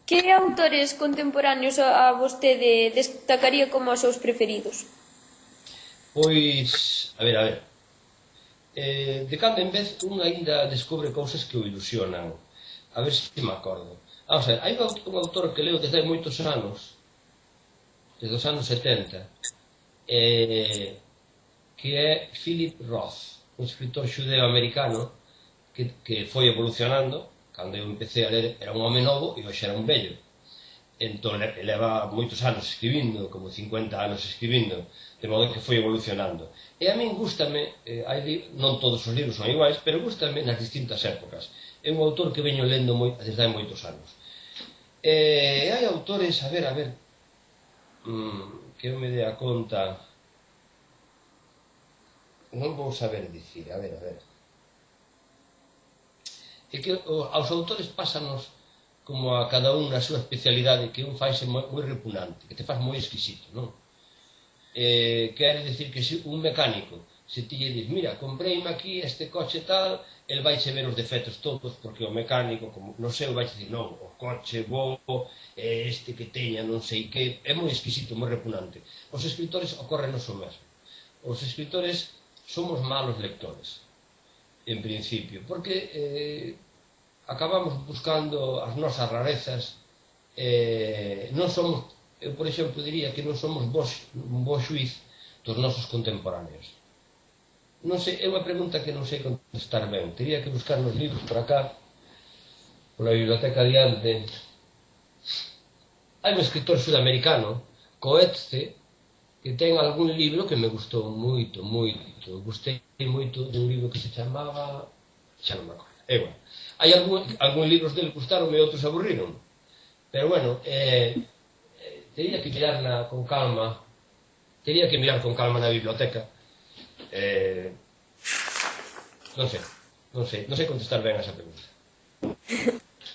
Que autores contemporáneos a vostede destacaría como os seus preferidos? Pois, a ver, de cando en vez un aínda descobre cousas que o ilusionan. A ver se me acordo. O sea, hai un autor que leo desde hai moitos anos, desde os anos 70, que é Philip Roth, un escritor xudeo-americano que foi evolucionando. Cando eu empecé a ler era un home novo e hoxe era un vello. Entón, leva moitos anos escribindo, como 50 anos escribindo, de modo que foi evolucionando. E a min gústame, non todos os libros son iguais, pero gústame nas distintas épocas. É un autor que veño lendo desde hai moitos anos. E hai autores, a ver, que eu me dé a conta, non vou saber dicir, a ver. É que aos autores pásanos como a cada un na súa especialidade, que un faise moi repugnante, que te faz moi exquisito, non? Quere dicir que se un mecánico, se ti lle dis, mira, compreime aquí este coche tal, el vaixe ver os defectos todos, porque o mecánico, como non sei, vaixe dicir, non, o coche bo, este que teña, non sei que, é moi exquisito, moi repugnante. Os escritores ocorrenos o mesmo. Os escritores somos malos lectores, en principio, porque acabamos buscando as nosas rarezas, non somos, eu por exemplo diría que non somos un bo xuiz dos nosos contemporáneos. Non sei, é unha pregunta que non sei contestar ben, teria que buscar nos libros por acá, pola biblioteca adiante. Hai un escritor sudamericano, Coetzee, que ten algún libro que me gustou moito. Gustei moito dun libro que se chamaba, xa non me acordo, igual. Hai algún libros dele gustaron e outros aburriron, pero bueno, teria que mirar con calma, na biblioteca. Non sei contestar ben a esa pregunta.